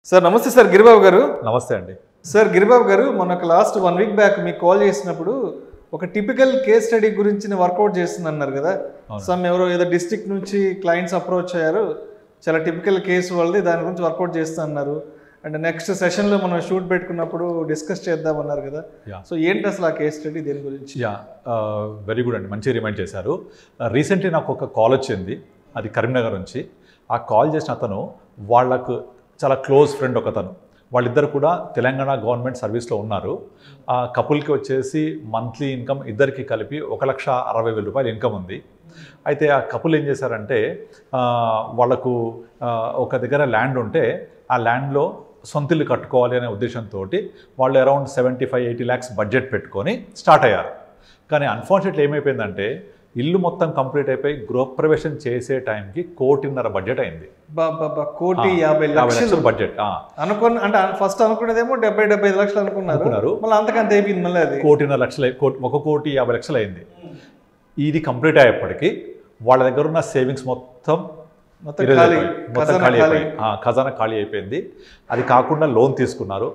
Sir నమస్తే sir Giribabu గారు. నమస్తే అండి. సార్ గిరిబాబు గారు, మనకు లాస్ట్ 1 వీక్ బ్యాక్ మీకు కాల్ చేసినప్పుడు ఒక టిపికల్ కేస్ స్టడీ గురించి వర్కౌట్ చేస్తుందన్నారు కదా. ఎవరో ఏదో డిస్ట్రిక్ట్ నుంచి క్లయింట్స్ అప్రోచ్ అయ్యారు, చాలా టిపికల్ కేసు వాళ్ళది, దాని గురించి వర్కౌట్ చేస్తా అన్నారు. అండ్ నెక్స్ట్ సెషన్లో మనం షూట్ పెట్టుకున్నప్పుడు డిస్కస్ చేద్దామన్నారు కదా. సో ఏంటి అసలు ఆ కేస్ స్టడీ, దేని గురించి? వెరీ గుడ్ అండి, మంచిగా రిమైండ్ చేశారు. రీసెంట్లీ నాకు ఒక కాల్ వచ్చింది, అది కరీంనగర్ నుంచి. ఆ కాల్ చేసిన అతను వాళ్ళకు చాలా క్లోజ్ ఫ్రెండ్ ఒకతను, వాళ్ళిద్దరు కూడా తెలంగాణ గవర్నమెంట్ సర్వీస్లో ఉన్నారు. ఆ కపుల్కి వచ్చేసి మంత్లీ ఇన్కమ్ ఇద్దరికి కలిపి 1,60,000 రూపాయలు ఇన్కమ్ ఉంది. అయితే ఆ కపుల్ ఏం చేశారంటే, వాళ్ళకు ఒక దగ్గర ల్యాండ్ ఉంటే ఆ ల్యాండ్లో సొంతిల్లు కట్టుకోవాలి అనే ఉద్దేశంతో వాళ్ళు అరౌండ్ 75-80 lakhs బడ్జెట్ పెట్టుకొని స్టార్ట్ అయ్యారు. కానీ అన్ఫార్చునేట్లీ ఏమైపోయిందంటే, ఇల్లు మొత్తం కంప్లీట్ అయిపోయి గృహప్రవేశం చేసే టైంకి 1,50,00,000 బడ్జెట్ అయింది. 1,50,00,000 బడ్జెట్ అంటే ఫస్ట్ అనుకునేదేమో 70-75 లక్షలు అనుకున్నారు. మళ్ళీ అంతకంత అయిపోయింది. మళ్ళీ అది 1,50,00,000, 1,50,00,000 అయింది. ఇది కంప్లీట్ అయ్యేప్పటికీ వాళ్ళ దగ్గర ఉన్న సేవింగ్స్ మొత్తం ఖజానా ఖాళీ అయిపోయింది. అది కాకుండా లోన్ తీసుకున్నారు.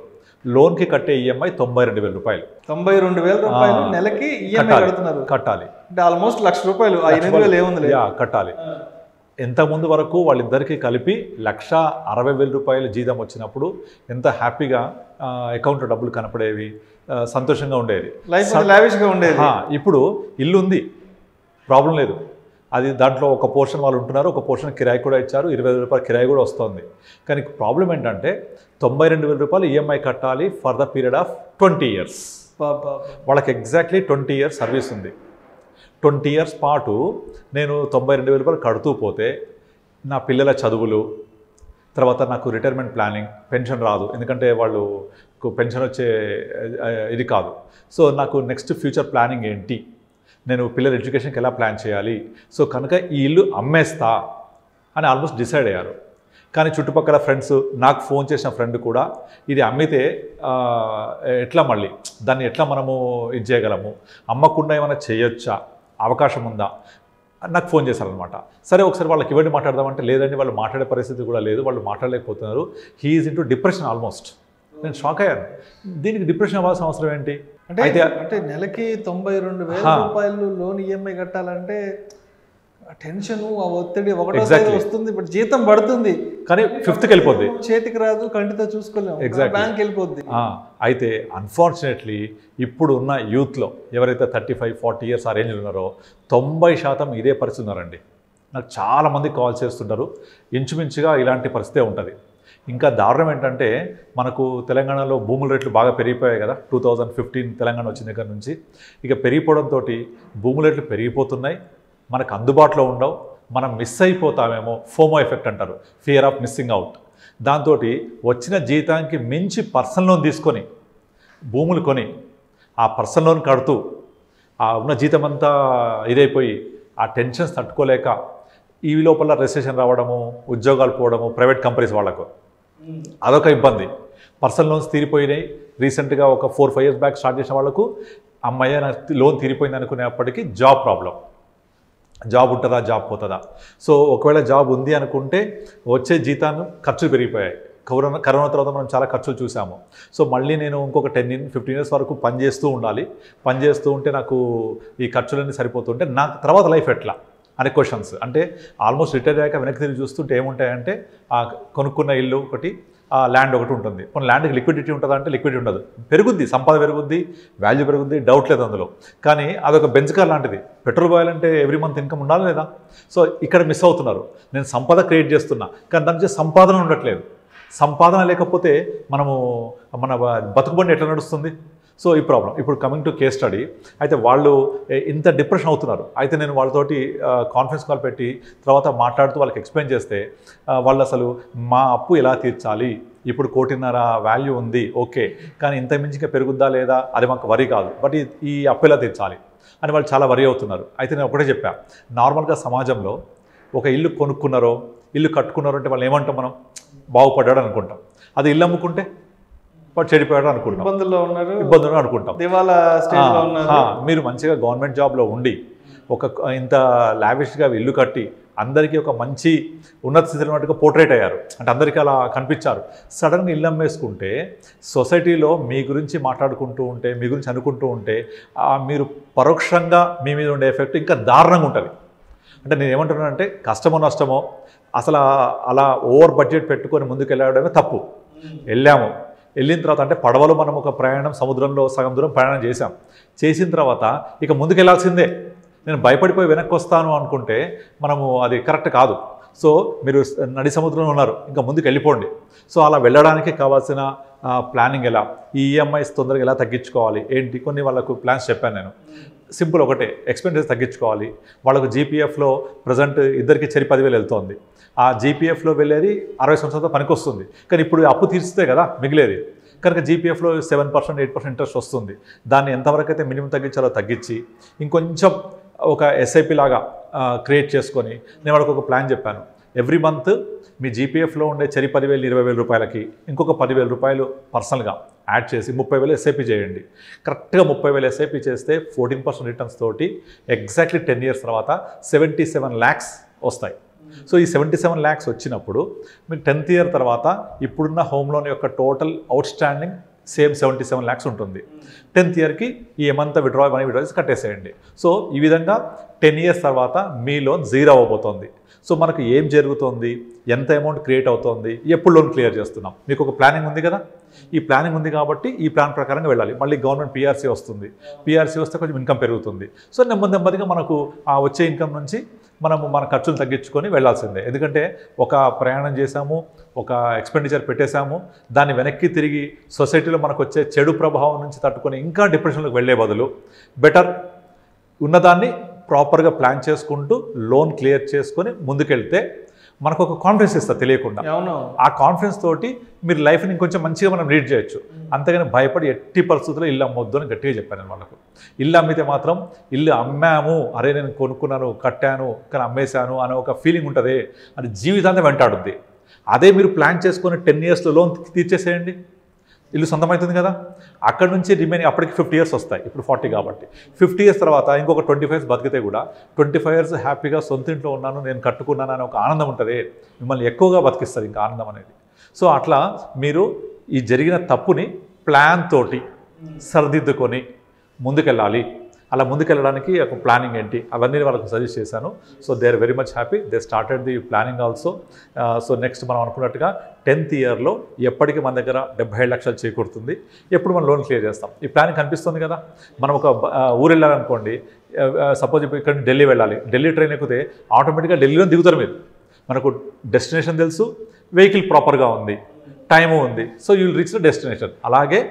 లోన్కి కట్టే ఈఎంఐ 92,000 రూపాయలు. 92,000 రూపాయలు నెలకి ఈఎంఐ కట్టాలి. అంటే ఆల్మోస్ట్ ₹1,00,000. ఏముంది కట్టాలి. ఎంత ముందు వరకు వాళ్ళిద్దరికీ కలిపి 1,60,000 రూపాయలు జీతం వచ్చినప్పుడు ఎంత హ్యాపీగా అకౌంట్లో డబ్బులు కనపడేవి, సంతోషంగా ఉండేది, లావిష్గా ఉండేది. ఇప్పుడు ఇల్లు ఉంది, ప్రాబ్లం లేదు. అది దాంట్లో ఒక పోర్షన్ వాళ్ళు ఉంటున్నారు, ఒక పోర్షన్ కిరాయి కూడా ఇచ్చారు, 20,000 రూపాయలు కిరాయి కూడా వస్తుంది. కానీ ప్రాబ్లం ఏంటంటే 92,000 రూపాయలు ఈఎంఐ కట్టాలి for the period of 20 years. వాళ్ళకి ఎగ్జాక్ట్లీ 20 years సర్వీస్ ఉంది. 20 years పాటు నేను 92,000 రూపాయలు కడుతూ పోతే నా పిల్లల చదువులు, తర్వాత నాకు రిటైర్మెంట్ ప్లానింగ్, పెన్షన్ రాదు, ఎందుకంటే వాళ్ళు పెన్షన్ వచ్చే ఇది కాదు. సో నాకు నెక్స్ట్ ఫ్యూచర్ ప్లానింగ్ ఏంటి, నేను పిల్లల ఎడ్యుకేషన్కి ఎలా ప్లాన్ చేయాలి. సో కనుక ఈ ఇల్లు అమ్మేస్తా అని ఆల్మోస్ట్ డిసైడ్ అయ్యారు. కానీ చుట్టుపక్కల ఫ్రెండ్స్, నాకు ఫోన్ చేసిన ఫ్రెండ్ కూడా, ఇది అమ్మితే ఎట్లా, మళ్ళీ దాన్ని ఎట్లా మనము ఇది చేయగలము, అమ్మకుండా ఏమైనా చేయొచ్చా, అవకాశం ఉందా, నాకు ఫోన్ చేశారనమాట. సరే ఒకసారి వాళ్ళకి ఇవ్వండి మాట్లాడదామంటే, లేదండి వాళ్ళు మాట్లాడే పరిస్థితి కూడా లేదు, వాళ్ళు మాట్లాడలేకపోతున్నారు, he is into depression almost. నేను షాక్ అయ్యాను, దీనికి డిప్రెషన్ అవ్వాల్సిన అవసరం ఏంటి? అంటే నెలకి 92,000 రూపాయలు లోన్ ఈఎంఐ కట్టాలంటే టెన్షన్, ఆ ఒత్తిడి ఒకటోసారి వస్తుంది. ఇప్పుడు జీతం పడుతుంది కానీ 5th వెళ్ళిపోద్ది, చేతికి రాదు, కంటితో చూసుకోలేము, బ్యాంక్ వెళ్ళిపోద్ది. అయితే అన్ఫార్చునేట్లీ ఇప్పుడు ఉన్న యూత్లో ఎవరైతే 35-40 years ఆ రేంజ్లో ఉన్నారో 90% ఇదే పరిస్థితి ఉన్నారండి. నాకు చాలామంది కాల్ చేస్తుంటారు, ఇంచుమించుగా ఇలాంటి పరిస్థితే ఉంటుంది. ఇంకా దారుణం ఏంటంటే, మనకు తెలంగాణలో భూముల రేట్లు బాగా పెరిగిపోయాయి కదా. 2015 తెలంగాణ వచ్చిన దగ్గర నుంచి ఇక పెరిగిపోవడంతో భూముల రేట్లు పెరిగిపోతున్నాయి, మనకు అందుబాటులో ఉండవు, మనం మిస్ అయిపోతామేమో, ఫోమో ఎఫెక్ట్ అంటారు, ఫియర్ ఆఫ్ మిస్సింగ్ అవుట్. దాంతో వచ్చిన జీతానికి మించి పర్సనల్ లోన్ తీసుకొని భూములు కొని ఆ పర్సనల్ లోన్ కడుతూ ఆ ఉన్న జీతం అంతా ఇదైపోయి ఆ టెన్షన్స్ తట్టుకోలేక ఈ లోపల రెసెషన్ రావడము, ఉద్యోగాలు పోవడము, ప్రైవేట్ కంపెనీస్ వాళ్ళకు అదొక ఇబ్బంది. పర్సనల్ లోన్స్ తీరిపోయినాయి. రీసెంట్గా ఒక 4-5 years బ్యాక్ స్టార్ట్ చేసిన వాళ్ళకు అమ్మయ్య నా లోన్ తీరిపోయింది అనుకునేప్పటికీ జాబ్ ప్రాబ్లం, జాబ్ ఉంటుందా, జాబ్ పోతుందా. సో ఒకవేళ జాబ్ ఉంది అనుకుంటే వచ్చే జీతాన్ని ఖర్చులు పెరిగిపోయాయి. కరోనా తర్వాత మనం చాలా ఖర్చులు చూసాము. సో మళ్ళీ నేను ఇంకొక 10-15 years వరకు పనిచేస్తూ ఉండాలి, పనిచేస్తూ ఉంటే నాకు ఈ ఖర్చులన్నీ సరిపోతుంటే నాకు తర్వాత లైఫ్ ఎట్లా అనే క్వశ్చన్స్. అంటే ఆల్మోస్ట్ రిటైర్ అయ్యాక వెనక్కి తిరిగి చూస్తుంటే ఏముంటాయంటే, ఆ కొనుక్కున్న ఇల్లు ఒకటి, ఆ ల్యాండ్ ఒకటి ఉంటుంది. కొన్ని ల్యాండ్కి లిక్విడిటీ ఉంటుందా అంటే లిక్విడిటీ ఉండదు, పెరుగుద్ది, సంపద పెరుగుద్ది, వాల్యూ పెరుగుద్ది, డౌట్ లేదు అందులో. కానీ అదొక బెంచ్ కార్ లాంటిది. పెట్రోల్ పోయాలంటే ఎవ్రీ మంత్ ఇన్కమ్ ఉండాలి లేదా. సో ఇక్కడ మిస్ అవుతున్నారు. నేను సంపద క్రియేట్ చేస్తున్నా కానీ దాని నుంచి సంపాదన ఉండట్లేదు. సంపాదన లేకపోతే మన బతుకుబండి ఎట్లా నడుస్తుంది? సో ఈ ప్రాబ్లం. ఇప్పుడు కమింగ్ టు కేస్ స్టడీ, అయితే వాళ్ళు ఇంత డిప్రెషన్ అవుతున్నారు. అయితే నేను వాళ్ళతోటి కాన్ఫరెన్స్ కాల్ పెట్టి తర్వాత మాట్లాడుతూ వాళ్ళకి ఎక్స్ప్లెయిన్ చేస్తే, వాళ్ళు అసలు మా అప్పు ఎలా తీర్చాలి, ఇప్పుడు 1,50,00,000 వాల్యూ ఉంది, ఓకే, కానీ ఇంత మించిగా పెరుగుద్దా లేదా అది మాకు వరి కాదు, బట్ ఈ అప్పు ఎలా తీర్చాలి అని వాళ్ళు చాలా వరి అవుతున్నారు. అయితే నేను ఒకటే చెప్పా, నార్మల్గా సమాజంలో ఒక ఇల్లు కొనుక్కున్నారో, ఇల్లు కట్టుకున్నారో అంటే వాళ్ళు ఏమంటాం, మనం బాగుపడ్డాడు అనుకుంటాం. అది ఇల్లు అమ్ముకుంటే వాడు చెడిపోయాడు అనుకుంటాం, ఇబ్బందులు అనుకుంటాం. మీరు మంచిగా గవర్నమెంట్ జాబ్లో ఉండి ఒక ఇంత లావిష్గా ఇల్లు కట్టి అందరికీ ఒక మంచి ఉన్నత స్థితిలో ఉన్నట్టుగా పోర్ట్రేట్ అయ్యారు, అంటే అందరికీ అలా కనిపించారు. సడన్గా ఇల్లు అమ్మేసుకుంటే సొసైటీలో మీ గురించి మాట్లాడుకుంటూ ఉంటే, మీ గురించి అనుకుంటూ ఉంటే మీరు పరోక్షంగా మీ మీద ఉండే ఎఫెక్ట్ ఇంకా దారుణంగా ఉంటుంది. అంటే నేను ఏమంటున్నానంటే కష్టమో నష్టమో అసలు అలా ఓవర్ బడ్జెట్ పెట్టుకొని ముందుకు వెళ్ళడమే తప్పు. వెళ్ళిన తర్వాత అంటే పడవలో మనం ఒక ప్రయాణం సముద్రంలో సగం దూరం ప్రయాణం చేసిన తర్వాత ఇక ముందుకు వెళ్ళాల్సిందే. నేను భయపడిపోయి వెనక్కి వస్తాను అనుకుంటే మనము అది కరెక్ట్ కాదు. సో మీరు నడి సముద్రంలో ఉన్నారు, ఇంకా ముందుకు వెళ్ళిపోండి. సో అలా వెళ్ళడానికి కావాల్సిన ప్లానింగ్ ఎలా, ఈ ఈఎంఐస్ తొందరగా ఎలా తగ్గించుకోవాలి ఏంటి, కొన్ని వాళ్ళకు ప్లాన్స్ చెప్పాను నేను. సింపుల్ ఒకటే, ఎక్స్పెన్సెస్ తగ్గించుకోవాలి. వాళ్ళకు జీపీఎఫ్లో ప్రజెంట్ ఇద్దరికి చెరి 10,000 వెళ్తుంది. ఆ జీపీఎఫ్లో వెళ్ళేది 60 సంవత్సరాలతో పనికి వస్తుంది, కానీ ఇప్పుడు అప్పు తీర్చితే కదా మిగిలేది. కనుక జీపీఎఫ్లో 7%, 8% ఇంట్రెస్ట్ వస్తుంది. దాన్ని ఎంతవరకు అయితే మినిమం తగ్గించాలో తగ్గించి ఇంకొంచెం ఒక ఎస్ఐపి లాగా క్రియేట్ చేసుకొని నేను వాళ్ళకి ఒక ప్లాన్ చెప్పాను. ఎవ్రీ మంత్ మీ జీపీఎఫ్లో ఉండే చెరి 10,000, 20,000 రూపాయలకి ఇంకొక 10,000 రూపాయలు పర్సనల్గా యాడ్ చేసి 30,000 ఎస్ఐపి చేయండి. కరెక్ట్గా 30,000 ఎస్ఐపి చేస్తే 14% రిటర్న్స్ తోటి ఎగ్జాక్ట్లీ 10 years తర్వాత 77 lakhs వస్తాయి. సో ఈ 77 lakhs వచ్చినప్పుడు మీకు 10th year తర్వాత ఇప్పుడున్న హోమ్ లోన్ యొక్క total out standing same 77 lakhs ఉంటుంది. 10th yearకి ఈ ఏమంతా మనీ విడ్రా చేసి కట్టేసేయండి. సో ఈ విధంగా 10 years తర్వాత మీ లోన్ 0 అవ్వబోతోంది. సో మనకు ఏం జరుగుతుంది, ఎంత అమౌంట్ క్రియేట్ అవుతుంది, ఎప్పుడు లోన్ క్లియర్ చేస్తున్నాం, మీకు ఒక ప్లానింగ్ ఉంది కదా. ఈ ప్లానింగ్ ఉంది కాబట్టి ఈ ప్లాన్ ప్రకారంగా వెళ్ళాలి. మళ్ళీ గవర్నమెంట్ పిఆర్సీ వస్తుంది, పిఆర్సీ వస్తే కొంచెం ఇన్కమ్ పెరుగుతుంది. సో నెమ్మదిగా మనకు ఆ వచ్చే ఇన్కమ్ నుంచి మనము మన ఖర్చులు తగ్గించుకొని వెళ్ళాల్సిందే. ఎందుకంటే ఒక ప్రయాణం చేశాము, ఒక ఎక్స్పెండిచర్ పెట్టేశాము, దాన్ని వెనక్కి తిరిగి సొసైటీలో మనకు వచ్చే చెడు ప్రభావం నుంచి తట్టుకొని ఇంకా డిప్రెషన్లోకి వెళ్ళే బదులు బెటర్ ఉన్నదాన్ని ప్రాపర్గా ప్లాన్ చేసుకుంటూ లోన్ క్లియర్ చేసుకొని ముందుకెళ్తే మనకు ఒక కాన్ఫిడెన్స్ ఇస్తుంది తెలియకుండా. ఆ కాన్ఫిడెన్స్ తోటి మీరు లైఫ్ని ఇంకొంచెం మంచిగా మనం లీడ్ చేయొచ్చు. అంతేగాని భయపడి ఎట్టి పరిస్థితుల్లో ఇల్లు అమ్మొద్దు అని గట్టిగా చెప్పాను నేను వాళ్ళకు. ఇల్లు అమ్మితే మాత్రం ఇల్లు అమ్మాము, అరే నేను కొనుక్కున్నాను, కట్టాను, కానీ అమ్మేశాను అనే ఒక ఫీలింగ్ ఉంటుంది, అది జీవితాంతం వెంటాడుద్ది. అదే మీరు ప్లాన్ చేసుకొని 10 yearsలో లోన్ తీర్చేసేయండి, ఇల్లు సొంతమవుతుంది కదా. అక్కడ నుంచి రిమైనింగ్ అప్పటికి 50 years వస్తాయి, ఇప్పుడు 40 కాబట్టి 50 years తర్వాత ఇంకొక 25 years బతికితే కూడా 25 years హ్యాపీగా సొంత ఇంట్లో ఉన్నాను, నేను కట్టుకున్నాను అనే ఒక ఆనందం ఉంటుంది. మిమ్మల్ని ఎక్కువగా బతికిస్తారు ఇంకా ఆనందం అనేది. సో అట్లా మీరు ఈ జరిగిన తప్పుని ప్లాన్ తోటి సరిదిద్దుకొని ముందుకెళ్ళాలి. అలా ముందుకెళ్ళడానికి ఒక ప్లానింగ్ ఏంటి అవన్నీ వాళ్ళకు సజెస్ట్ చేశాను. So they are very much happy, they started the planning also. So next మనం అనుకున్నట్టుగా 10th yearలో ఎప్పటికీ మన దగ్గర 77 లక్షలు చేకూరుతుంది. ఎప్పుడు మనం లోన్ క్లియర్ చేస్తాం. ఈ ప్లానింగ్ కనిపిస్తుంది కదా. మనం ఒక ఊరు వెళ్ళాలనుకోండి, సపోజ్ ఇప్పుడు ఇక్కడ ఢిల్లీ వెళ్ళాలి, ఢిల్లీ ట్రైన్ ఎక్కితే ఆటోమేటిక్గా ఢిల్లీలో దిగుతారు మీరు. మనకు డెస్టినేషన్ తెలుసు, వెహికల్ ప్రాపర్గా ఉంది, టైము ఉంది, so you will reach the destination. అలాగే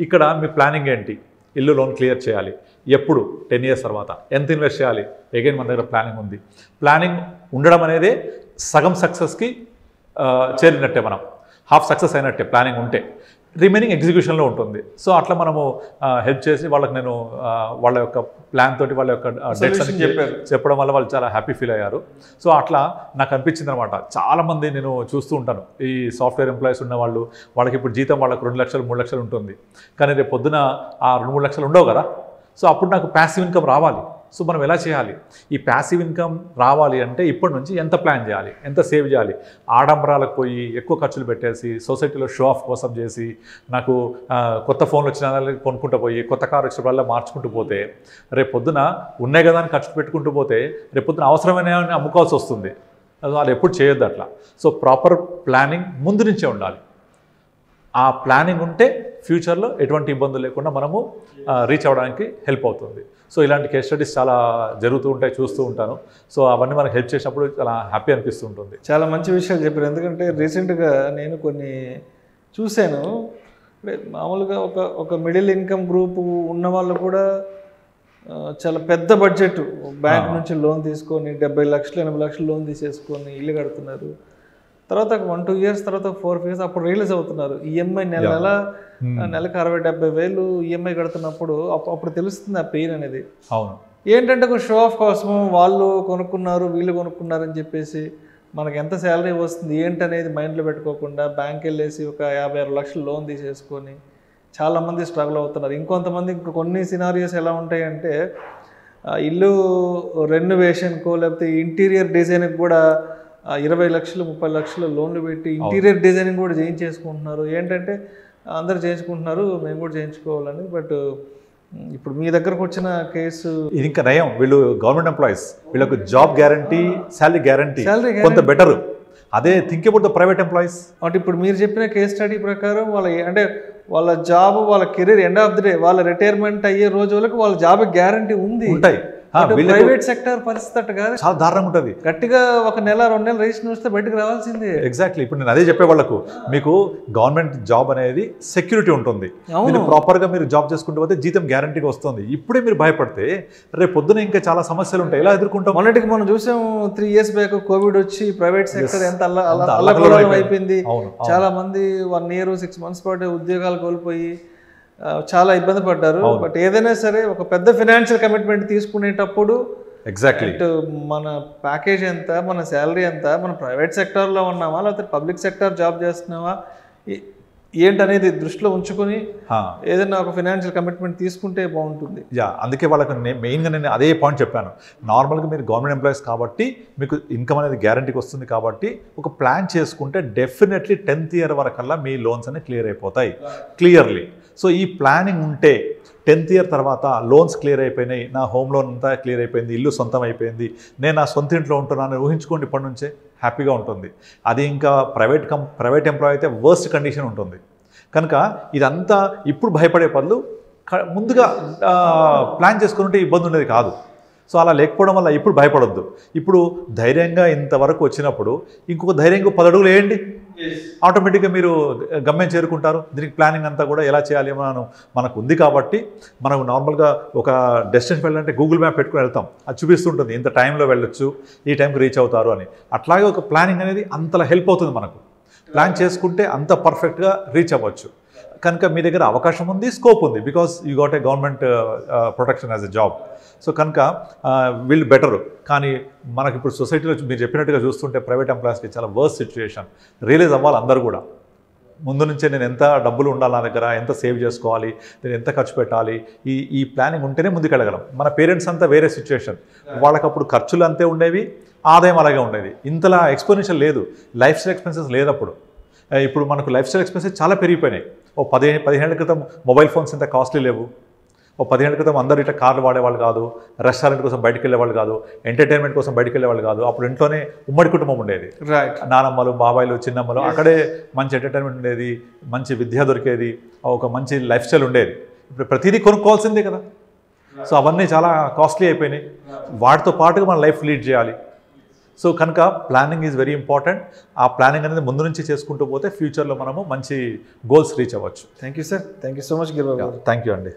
ఇక్కడ మీ ప్లానింగ్ ఏంటి, ఇల్లు లోన్ క్లియర్ చేయాలి ఎప్పుడు, 10 years తర్వాత ఎంత ఇన్వెస్ట్ చేయాలి, అగైన్ మన దగ్గర ప్లానింగ్ ఉంది. ప్లానింగ్ ఉండడం అనేది సగం సక్సెస్కి చేరినట్టే, మనం హాఫ్ సక్సెస్ అయినట్టే ప్లానింగ్ ఉంటే. రిమైనింగ్ ఎగ్జిక్యూషన్లో ఉంటుంది. సో అట్లా మనము హెల్ప్ చేసి వాళ్ళకి నేను వాళ్ళ యొక్క ప్లాన్ తోటి వాళ్ళ యొక్క డేట్స్ అని చెప్పడం వల్ల వాళ్ళు చాలా హ్యాపీ ఫీల్ అయ్యారు. సో అట్లా నాకు అనిపించింది అనమాట. చాలామంది నేను చూస్తూ ఉంటాను, ఈ సాఫ్ట్వేర్ ఎంప్లాయీస్ ఉన్న వాళ్ళు, వాళ్ళకి ఇప్పుడు జీతం వాళ్ళకి 2 లక్షలు 3 లక్షలు ఉంటుంది, కానీ రేపు పొద్దున ఆ 2-3 లక్షలు ఉండవు కదా. సో అప్పుడు నాకు ప్యాసివ్ ఇన్కమ్ రావాలి. సో మనం ఎలా చేయాలి, ఈ ప్యాసివ్ ఇన్కమ్ రావాలి అంటే ఇప్పటి నుంచి ఎంత ప్లాన్ చేయాలి, ఎంత సేవ్ చేయాలి. ఆడంబరాలకు పోయి ఎక్కువ ఖర్చులు పెట్టేసి సొసైటీలో షో ఆఫ్ కోసం చేసి నాకు కొత్త ఫోన్లు వచ్చిన కొనుక్కుంటూ పోయి కొత్త కారు వచ్చినప్పుడల్లా మార్చుకుంటూ పోతే రేపు పొద్దున ఉన్నాయి కదా అని ఖర్చు పెట్టుకుంటూ పోతే రేపు పొద్దున అవసరమైన అమ్ముకోవాల్సి వస్తుంది. అది ఎప్పుడు చేయొద్దు అట్లా. సో ప్రాపర్ ప్లానింగ్ ముందు నుంచే ఉండాలి. ఆ ప్లానింగ్ ఉంటే ఫ్యూచర్లో ఎటువంటి ఇబ్బందులు లేకుండా మనము రీచ్ అవ్వడానికి హెల్ప్ అవుతుంది. సో ఇలాంటి కేస్ స్టడీస్ చాలా జరుగుతూ ఉంటాయి, చూస్తూ ఉంటాను. సో అవన్నీ మనకు హెల్ప్ చేసినప్పుడు చాలా హ్యాపీ అనిపిస్తూ ఉంటుంది. చాలా మంచి విషయాలు చెప్పారు. ఎందుకంటే రీసెంట్గా నేను కొన్ని చూశాను. మామూలుగా ఒక మిడిల్ ఇన్కమ్ గ్రూప్ ఉన్న వాళ్ళు కూడా చాలా పెద్ద బడ్జెట్ బ్యాంక్ నుంచి లోన్ తీసుకొని 70 లక్షలు 80 లక్షలు లోన్ తీసేసుకొని ఇల్లు కడుతున్నారు. తర్వాత 1-2 years తర్వాత 4 years అప్పుడు రియలైజ్ అవుతున్నారు. ఈఎంఐ నెలకు 60-70 వేలు ఈఎంఐ కడుతున్నప్పుడు అప్పుడు తెలుస్తుంది ఆ పెయిన్ అనేది. అవును. ఏంటంటే ఒక షో ఆఫ్ కోసం వాళ్ళు కొనుక్కున్నారు వీళ్ళు కొనుక్కున్నారు అని చెప్పేసి మనకి ఎంత శాలరీ వస్తుంది ఏంటనేది మైండ్లో పెట్టుకోకుండా బ్యాంక్ వెళ్ళేసి ఒక 50-60 లక్షలు లోన్ తీసేసుకొని చాలామంది స్ట్రగుల్ అవుతున్నారు. ఇంకొంతమంది కొన్ని సినారియోస్ ఎలా ఉంటాయంటే ఇల్లు రెనోవేషన్కో లేకపోతే ఇంటీరియర్ డిజైన్కి కూడా 20 లక్షలు 30 లక్షలు లోన్లు పెట్టి ఇంటీరియర్ డిజైనింగ్ కూడా చేయించేసుకుంటున్నారు. ఏంటంటే అందరు చేయించుకుంటున్నారు, మేము కూడా చేయించుకోవాలని. బట్ ఇప్పుడు మీ దగ్గరకు వచ్చిన కేసు ఇది ఇంకా నయం, వీళ్ళు గవర్నమెంట్ ఎంప్లాయీస్, వీళ్ళకు జాబ్ గ్యారంటీ, శాలరీ గ్యారంటీ కొంత బెటర్. అదే think about the private employees. అంటే ఇప్పుడు మీరు చెప్పిన కేస్ స్టడీ ప్రకారం వాళ్ళ జాబ్, వాళ్ళ career end of the day, వాళ్ళ రిటైర్మెంట్ అయ్యే రోజు వరకు వాళ్ళ జాబ్ గ్యారంటీ ఉంది. ఉంటాయి. ప్రైవేట్ సెక్టర్ పరిస్థితి అట్ట కాదు, చాలా దారుణంగా ఉంటుంది. గట్టిగా 1 నెల 2 నెలలు రిజిస్ట్రేషన్ వస్తే బయటకు రావాల్సిందే. ఎగ్జాక్ట్లీ. ఇప్పుడు నేను అదే చెప్పే వాళ్ళకు, మీకు గవర్నమెంట్ జాబ్ అనేది సెక్యూరిటీ ఉంటుంది. మీరు ప్రాపర్గా మీరు జాబ్ చేసుకుంటూ పోతే జీతం గ్యారంటీగా వస్తుంది. ఇప్పుడే మీరు భయపడితే రేపు పొద్దున ఇంకా చాలా సమస్యలు ఉంటాయి. ఎలా ఎదుర్కొంటాం? మొన్నటికి మనం చూసాం 3 years బ్యాక్ కోవిడ్ వచ్చి ప్రైవేట్ సెక్టర్ ఎంత అల్లకల్లోలం అయిపోయింది. చాలా మంది 1 year 6 months పాటు ఉద్యోగాలు కోల్పోయి చాలా ఇబ్బంది పడ్డారు. బట్ ఏదైనా సరే ఒక పెద్ద ఫినాన్షియల్ కమిట్మెంట్ తీసుకునేటప్పుడు ఎగ్జాక్ట్లీ మన ప్యాకేజ్ ఎంత, మన శాలరీ ఎంత, మన ప్రైవేట్ సెక్టార్లో ఉన్నామా లేకపోతే పబ్లిక్ సెక్టార్ జాబ్ చేస్తున్నామా ఏంటనేది దృష్టిలో ఉంచుకొని ఏదైనా ఒక ఫినాన్షియల్ కమిట్మెంట్ తీసుకుంటే బాగుంటుంది. అందుకే వాళ్ళకి మెయిన్గా నేను అదే పాయింట్ చెప్పాను. నార్మల్గా మీరు గవర్నమెంట్ ఎంప్లాయీస్ కాబట్టి మీకు ఇన్కమ్ అనేది గ్యారంటీకి వస్తుంది కాబట్టి ఒక ప్లాన్ చేసుకుంటే డెఫినెట్లీ 10th year వరకల్లా మీ లోన్స్ అనేవి క్లియర్ అయిపోతాయి క్లియర్లీ. సో ఈ ప్లానింగ్ ఉంటే 10th year తర్వాత లోన్స్ క్లియర్ అయిపోయినాయి, నా హోమ్ లోన్ అంతా క్లియర్ అయిపోయింది, ఇల్లు సొంతం అయిపోయింది, నేను నా సొంత ఇంట్లో ఉంటున్నాను ఊహించుకోండి, ఇప్పటి నుంచే హ్యాపీగా ఉంటుంది. అది ఇంకా ప్రైవేట్ ఎంప్లాయీ అయితే వర్స్ట్ కండిషన్ ఉంటుంది. కనుక ఇదంతా ఇప్పుడు భయపడే బదులు ముందుగా ప్లాన్ చేసుకుంటే ఇబ్బంది ఉండేది కాదు. సో అలా లేకపోవడం వల్ల ఇప్పుడు భయపడొద్దు. ఇప్పుడు ధైర్యంగా ఇంతవరకు వచ్చినప్పుడు ఇంకొక ధైర్యంగా 10 అడుగులు వేయండి, ఆటోమేటిక్గా మీరు గమ్యం చేరుకుంటారు. దీనికి ప్లానింగ్ అంతా కూడా ఎలా చేయాలి మనకు ఉంది కాబట్టి, మనకు నార్మల్గా ఒక డెస్టినేషన్ వెళ్ళాలంటే గూగుల్ మ్యాప్ పెట్టుకుని వెళ్తాం, అది చూపిస్తుంటుంది ఇంత టైంలో వెళ్ళొచ్చు, ఈ టైంకి రీచ్ అవుతారు అని. అట్లాగే ఒక ప్లానింగ్ అనేది అంతలా హెల్ప్ అవుతుంది. మనకు ప్లాన్ చేసుకుంటే అంత పర్ఫెక్ట్గా రీచ్ అవ్వచ్చు. కనుక మీ దగ్గర అవకాశం ఉంది, స్కోప్ ఉంది, because you got a government protection as a job. So కనుక వీళ్ళు బెటరు. కానీ మనకి ఇప్పుడు సొసైటీలో మీరు చెప్పినట్టుగా చూస్తుంటే ప్రైవేట్ ఎంప్లాయీస్కి చాలా వర్స్ట్ సిచ్యువేషన్. రియలైజ్ అవ్వాలి అందరూ కూడా. ముందు నుంచే నేను ఎంత డబ్బులు ఉండాలి నా దగ్గర, ఎంత సేవ్ చేసుకోవాలి, నేను ఎంత ఖర్చు పెట్టాలి, ఈ ప్లానింగ్ ఉంటేనే ముందుకెళ్ళగలం. మన పేరెంట్స్ అంతా వేరే సిచ్యువేషన్, వాళ్ళకి అప్పుడు ఖర్చులు అంతే ఉండేవి, ఆదాయం అలాగే ఉండేది. ఇంతలా ఎక్స్పెన్షన్ లేదు, లైఫ్ స్టైల్ ఎక్స్పెన్సెస్ లేదు అప్పుడు. ఇప్పుడు మనకు లైఫ్ స్టైల్ ఎక్స్పెన్సెస్ చాలా పెరిగిపోయినాయి. 15 ఏళ్ల క్రితం మొబైల్ ఫోన్స్ ఇంత కాస్ట్లీ లేవు. 15 ఏళ్ల క్రితం అందరూ ఇట్లా కార్లు వాడేవాళ్ళు కాదు, రెస్టారెంట్ కోసం బయటకు వెళ్ళేవాళ్ళు కాదు, ఎంటర్టైన్మెంట్ కోసం బయటకు వెళ్ళేవాళ్ళు కాదు. అప్పుడు ఇంట్లోనే ఉమ్మడి కుటుంబం ఉండేది. నానమ్మలు, బాబాయిలు, చిన్నమ్మలు, అక్కడే మంచి ఎంటర్టైన్మెంట్ ఉండేది, మంచి విద్య దొరికేది, ఒక మంచి లైఫ్ స్టైల్ ఉండేది. ఇప్పుడు ప్రతిదీ కొనుక్కోవాల్సిందే కదా. సో అవన్నీ చాలా కాస్ట్లీ అయిపోయినాయి. వాటితో పాటుగా మన లైఫ్ లీడ్ చేయాలి. సో కనుక ప్లానింగ్ ఈజ్ వెరీ ఇంపార్టెంట్. ఆ ప్లానింగ్ అనేది ముందు నుంచి చేసుకుంటూ పోతే ఫ్యూచర్లో మనము మంచి గోల్స్ రీచ్ అవ్వచ్చు. Thank you sir, thank you so much Giribabu. Thank you అండి.